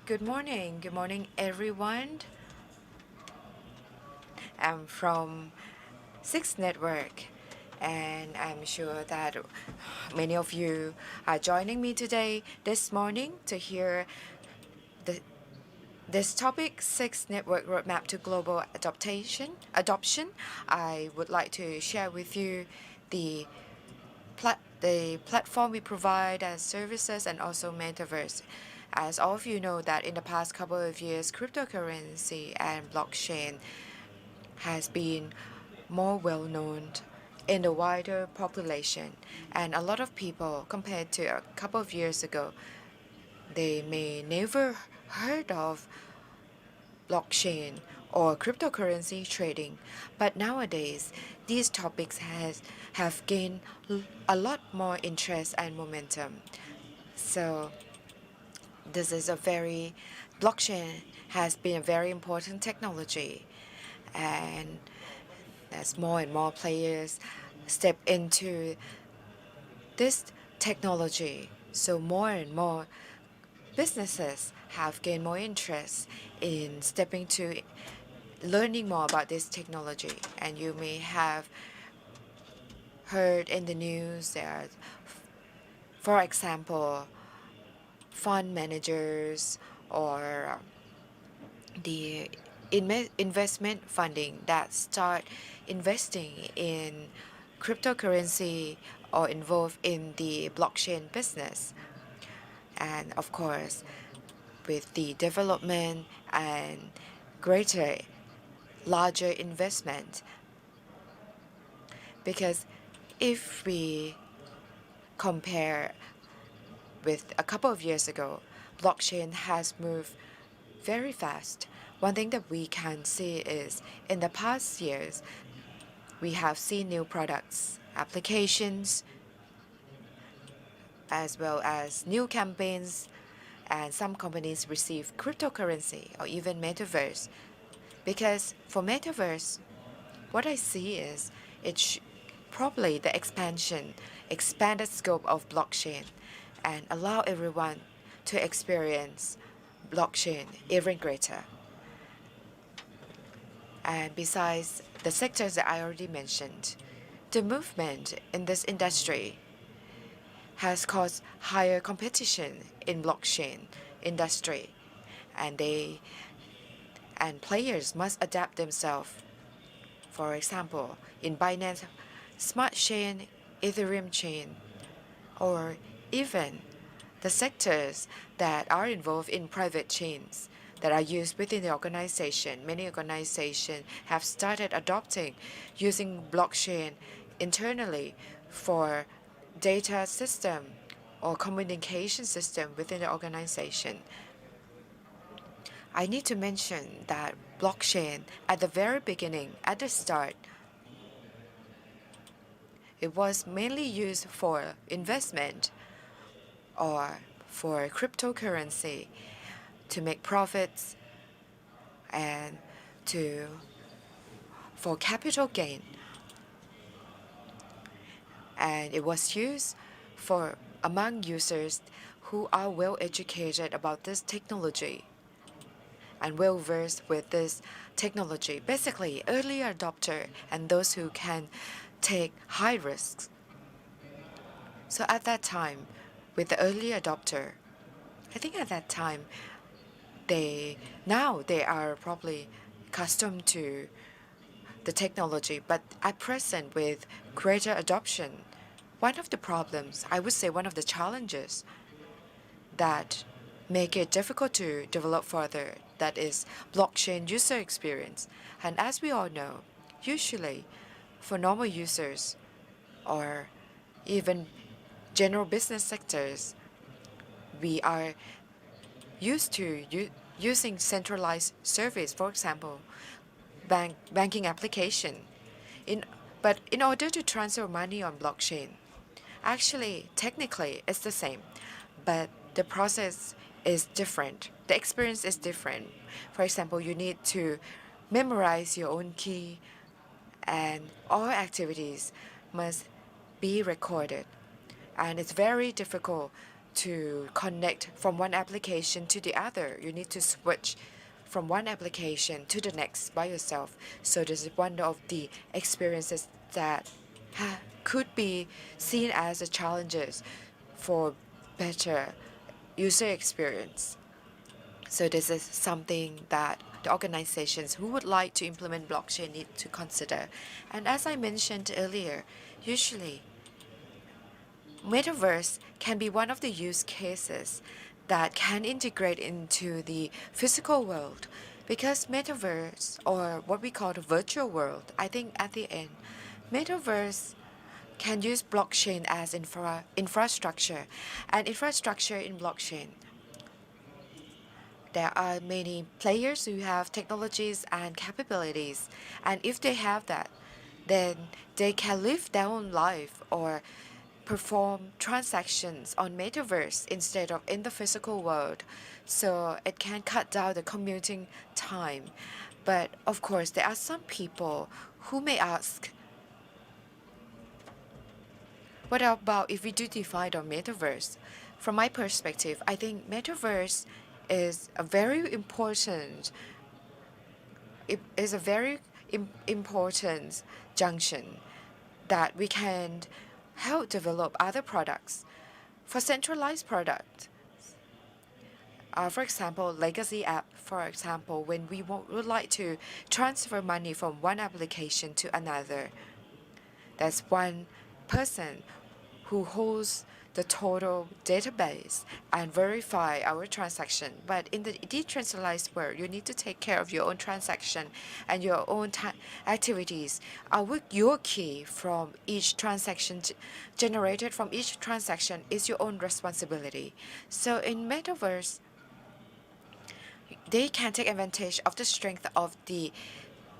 Good morning. Good morning, everyone. I'm from Six Network, and I'm sure that many of you are joining me today, this morning, to hear the, this topic, Six Network Roadmap to Global Adoption. I would like to share with you the platform we provide as services and also Metaverse. As all of you know that in the past couple of years, cryptocurrency and blockchain has been more well known in the wider population, and a lot of people compared to a couple of years ago, they may never heard of blockchain or cryptocurrency trading, but nowadays these topics have gained a lot more interest and momentum. So this is blockchain has been a very important technology, and as more and more players step into this technology, so more and more businesses have gained more interest in stepping to learning more about this technology. And you may have heard in the news that, for example, fund managers or the investment funding that start investing in cryptocurrency or involved in the blockchain business. And of course, with the development and larger investment, because if we compare with a couple of years ago, blockchain has moved very fast. One thing that we can see is in the past years, we have seen new products, applications, as well as new campaigns, and some companies receive cryptocurrency or even Metaverse. Because for Metaverse, what I see is probably the expanded scope of blockchain and allow everyone to experience blockchain even greater. And besides the sectors that I already mentioned, the movement in this industry has caused higher competition in blockchain industry, and players must adapt themselves. For example, in Binance Smart Chain, Ethereum chain, or even the sectors that are involved in private chains that are used within the organization. Many organizations have started adopting using blockchain internally for data system or communication system within the organization. I need to mention that blockchain at the very beginning, at the start, it was mainly used for investment or for cryptocurrency to make profits and for capital gain. And it was used for among users who are well educated about this technology and well versed with this technology. Basically, early adopter and those who can take high risks. So at that time, with the early adopter, I think at that time, they are probably accustomed to the technology, but at present with greater adoption, one of the problems, I would say one of the challenges that make it difficult to develop further, that is blockchain user experience. And as we all know, usually for normal users or even general business sectors, we are used to using centralized service, for example, banking application. But in order to transfer money on blockchain, actually, technically, it's the same, but the process is different. The experience is different. For example, you need to memorize your own key, and all activities must be recorded. And it's very difficult to connect from one application to the other. You need to switch from one application to the next by yourself. So this is one of the experiences that could be seen as the challenges for better user experience. So this is something that the organizations who would like to implement blockchain need to consider. And as I mentioned earlier, usually Metaverse can be one of the use cases that can integrate into the physical world because Metaverse, or what we call the virtual world, I think at the end, Metaverse can use blockchain as infrastructure. And infrastructure in blockchain, there are many players who have technologies and capabilities. And if they have that, then they can live their own life or perform transactions on Metaverse instead of in the physical world. So it can cut down the commuting time. But of course, there are some people who may ask, what about if we do define our Metaverse? From my perspective, I think Metaverse is a very important important junction that we can help develop other products. For centralized products, for example, legacy app, for example, when we would like to transfer money from one application to another, there's one person who holds the total database and verify our transaction. But in the decentralized world, you need to take care of your own transaction and your own activities. Your key from each transaction generated from each transaction is your own responsibility. So in Metaverse, they can take advantage of the strength of the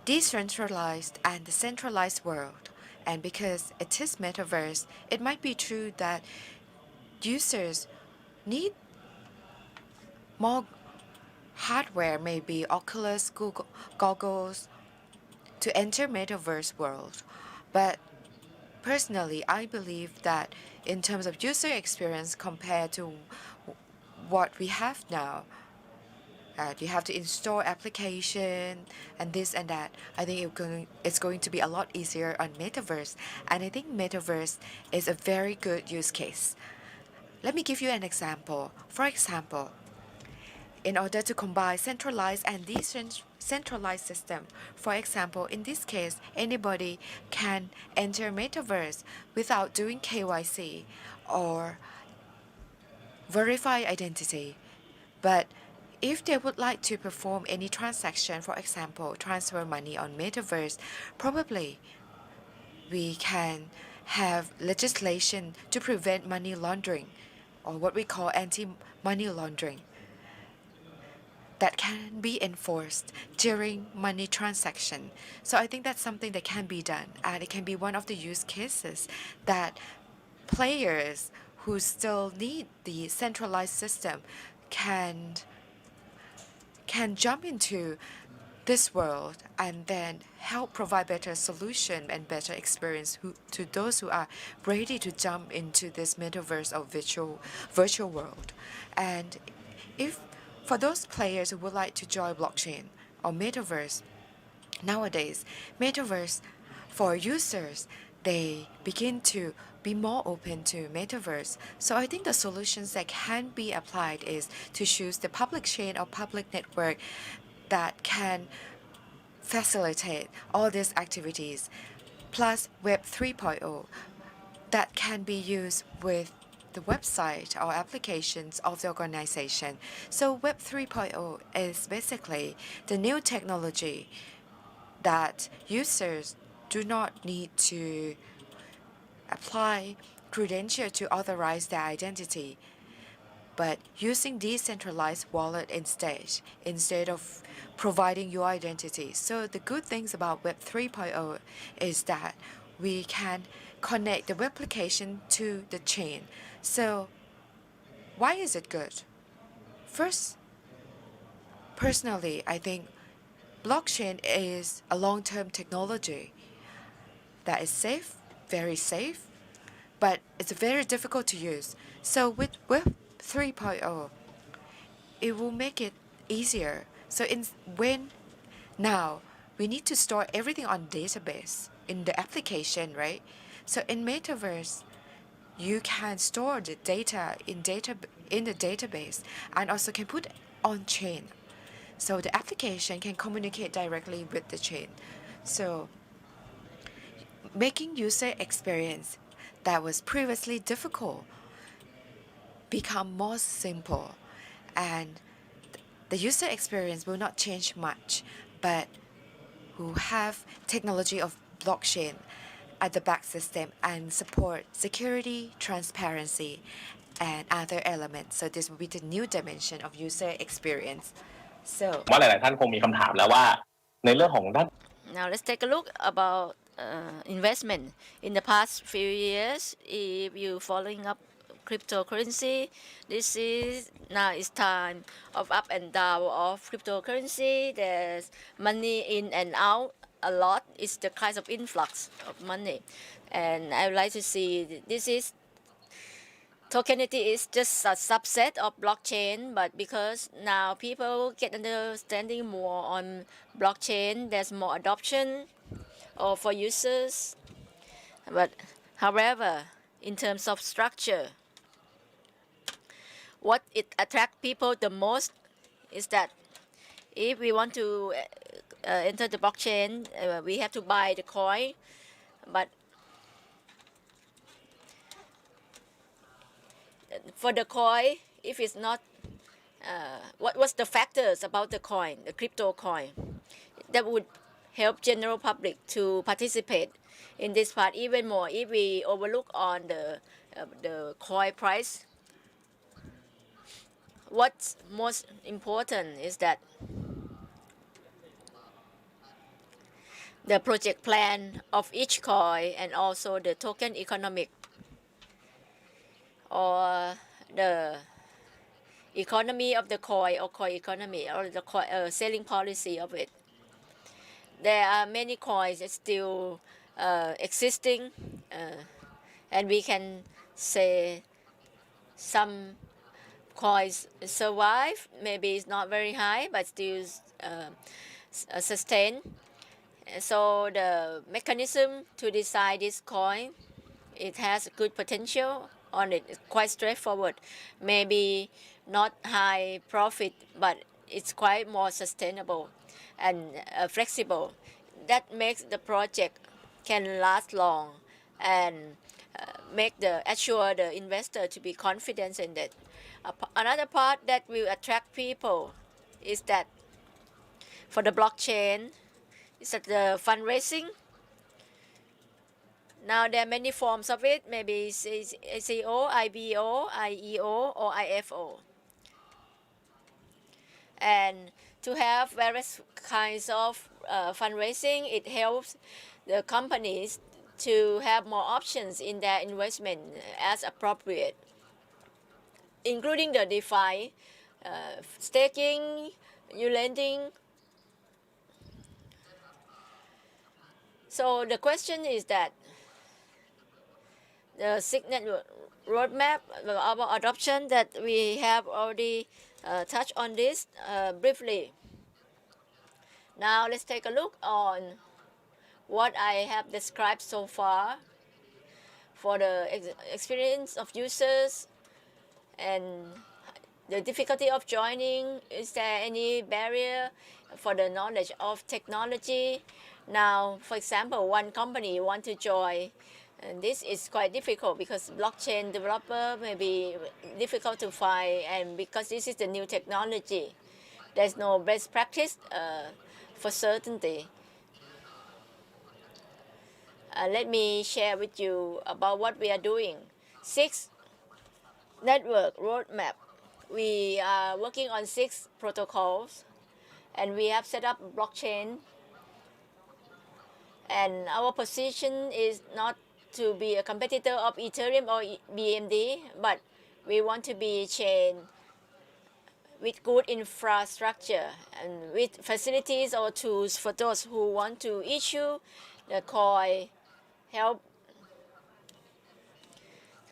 decentralized and the centralized world. And because it is Metaverse, it might be true that users need more hardware, maybe Oculus, Google, goggles, to enter Metaverse world. But personally, I believe that in terms of user experience compared to what we have now, you have to install application and this and that. I think it's going to be a lot easier on Metaverse. And I think Metaverse is a very good use case. Let me give you an example. For example, in order to combine centralized and decentralized system, for example, in this case, anybody can enter Metaverse without doing KYC or verify identity. But if they would like to perform any transaction, for example, transfer money on Metaverse, probably we can have legislation to prevent money laundering, or what we call anti-money laundering, that can be enforced during money transaction. So I think that's something that can be done, and it can be one of the use cases that players who still need the centralized system can jump into this world and then help provide better solution and better experience to those who are ready to jump into this metaverse or virtual world. And if for those players who would like to join blockchain or metaverse, nowadays metaverse for users, they begin to be more open to metaverse. So I think the solutions that can be applied is to choose the public chain or public network that can facilitate all these activities, plus Web 3.0 that can be used with the website or applications of the organization. So Web 3.0 is basically the new technology that users do not need to apply credential to authorize their identity, but using decentralized wallet instead of providing your identity. So the good things about Web 3.0 is that we can connect the web application to the chain. So why is it good? First, personally, I think blockchain is a long-term technology that is safe, very safe, but it's very difficult to use. So with Web 3.0, it will make it easier. So when now we need to store everything on database in the application, right? So in Metaverse, you can store the data in the database and also can put on chain. So the application can communicate directly with the chain. So making user experience that was previously difficult become more simple, and the user experience will not change much, but will have technology of blockchain at the back system and support security, transparency, and other elements. So this will be the new dimension of user experience. So ว่าหลายๆท่านคงมีคำถามแล้วว่าในเรื่องของด้าน Now let's take a look about investment. In the past few years, if you following up cryptocurrency, this is now it's time of up and down of cryptocurrency. There's money in and out a lot. It's the kind of influx of money, and I would like to see this is tokenity is just a subset of blockchain, but because now people get understanding more on blockchain, there's more adoption or for users. But however, in terms of structure, what it attracts people the most is that if we want to enter the blockchain, we have to buy the coin, but for the coin, if it's not, what was the factors about the coin, the crypto coin, that would help general public to participate in this part even more. If we overlook on the coin price, what's most important is that the project plan of each coin and also the token economic or the economy of the coin or coin economy or the coin, selling policy of it. There are many coins still existing, and we can say some coins survive. Maybe it's not very high, but still sustain. So the mechanism to decide this coin, it has good potential on it. It's quite straightforward. Maybe not high profit, but it's quite more sustainable and flexible. That makes the project can last long and assure the investor to be confident in it. Another part that will attract people is that for the blockchain, is that the fundraising. Now there are many forms of it, maybe ICO, IBO, IEO, or IFO. And to have various kinds of fundraising, it helps the companies to have more options in their investment as appropriate, including the DeFi, staking, new lending. So the question is that the Signet roadmap, our adoption, that we have already touched on this briefly. Now let's take a look on what I have described so far for the experience of users and the difficulty of joining. Is there any barrier for the knowledge of technology? Now, for example, one company want to join, and this is quite difficult because blockchain developer may be difficult to find, and because this is the new technology, there's no best practice for certainty. Let me share with you about what we are doing. 6 network roadmap. We are working on 6 protocols, and we have set up blockchain. And our position is not to be a competitor of Ethereum or BNB, but we want to be a chain with good infrastructure and with facilities or tools for those who want to issue the coin, help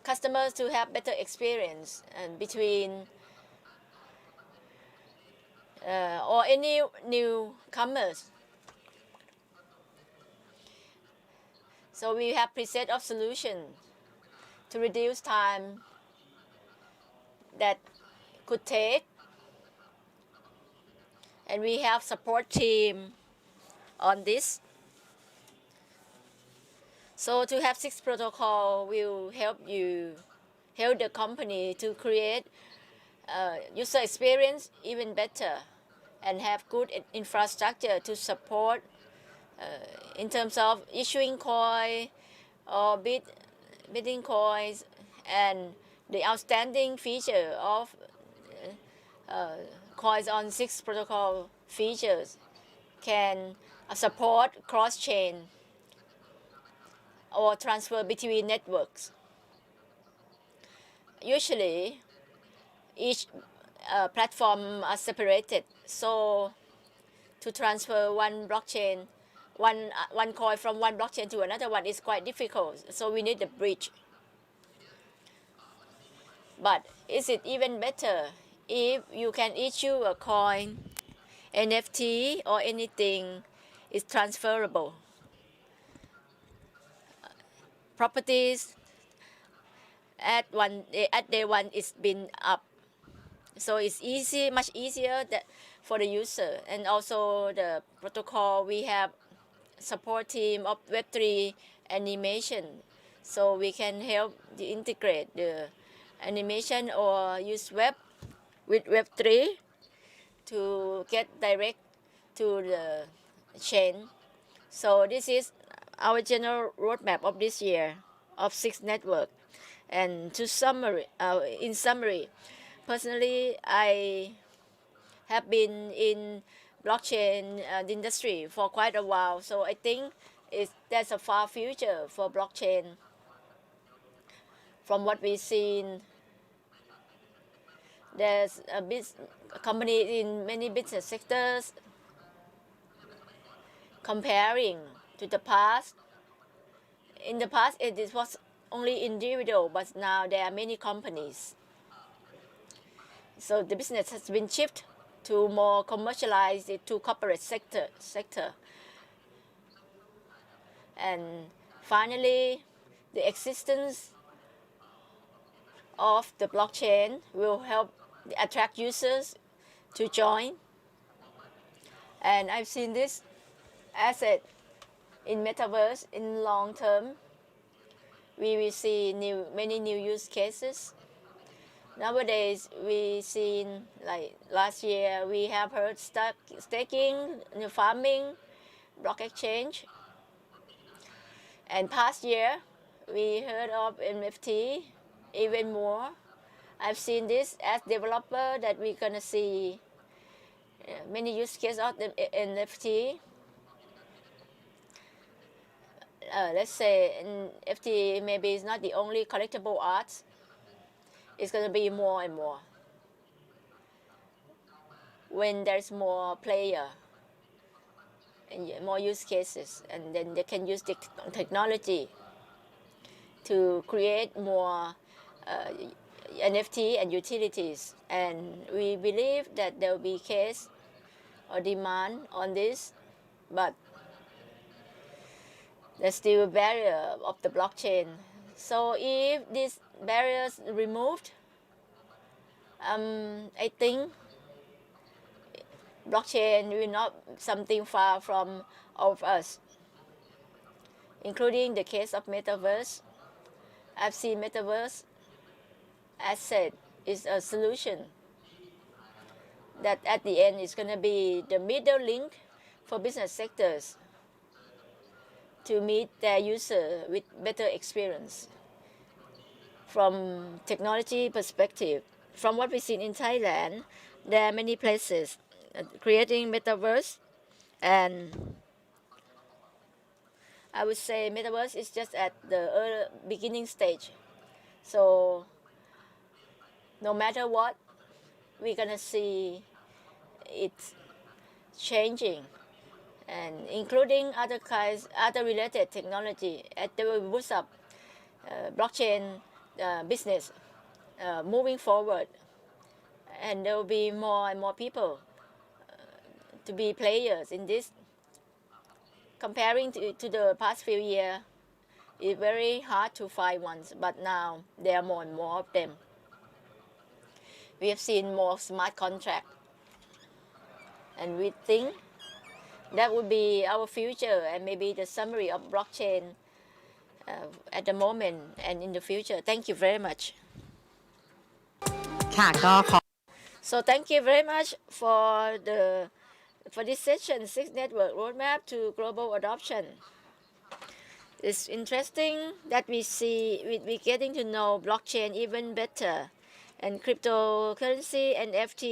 customers to have better experience between or any newcomers. So we have preset of solution to reduce time that could take, and we have support team on this. So to have 6 protocol will help the company to create user experience even better and have good infrastructure to support in terms of issuing coin or bidding coins, and the outstanding feature of coins on 6 protocol features can support cross-chain or transfer between networks. Usually, each platform are separated, so to transfer one blockchain, one coin from one blockchain to another one is quite difficult. So we need a bridge. But is it even better if you can issue a coin, NFT, or anything is transferable? Properties at day one is been up, so it's much easier for the user. And also the protocol, we have support team of Web3 animation, so we can help to integrate the animation or use web with Web3 to get direct to the chain. So this is our general roadmap of this year of 6 network. And in summary, personally, I have been in blockchain industry for quite a while, so I think there's a far future for blockchain. From what we've seen, there's a company in many business sectors comparing to the past. In the past, it was only individual, but now there are many companies. So the business has been shifted to more commercialized to corporate sector. And finally, the existence of the blockchain will help attract users to join. And I've seen this asset in Metaverse in long term. We will see many new use cases. Nowadays, we seen, like last year, we have heard staking, farming, block exchange. And past year, we heard of NFT even more. I've seen this as developer that we're gonna see many use cases of the NFT. Let's say NFT maybe is not the only collectible art. It's going to be more and more when there's more player and more use cases, and then they can use the technology to create more NFT and utilities. And we believe that there will be case or demand on this, but there's still a barrier of the blockchain. So if these barriers removed, I think blockchain will not something far from all of us, including the case of Metaverse. I've seen Metaverse asset is a solution that at the end is going to be the middle link for business sectors to meet their user with better experience. From technology perspective, from what we've seen in Thailand, there are many places creating Metaverse, and I would say Metaverse is just at the beginning stage. So no matter what, we're gonna see it changing, and including other related technology. They will boost up blockchain business moving forward, and there will be more and more people to be players in this. Comparing to the past few years, it's very hard to find ones, but now there are more and more of them. We have seen more smart contracts, and we think that would be our future and maybe the summary of blockchain at the moment and in the future. Thank you very much. ค่ะก็ขอ So thank you very much for this session, Six Network Roadmap to Global Adoption. It's interesting that we're getting to know blockchain even better, and cryptocurrency, NFT,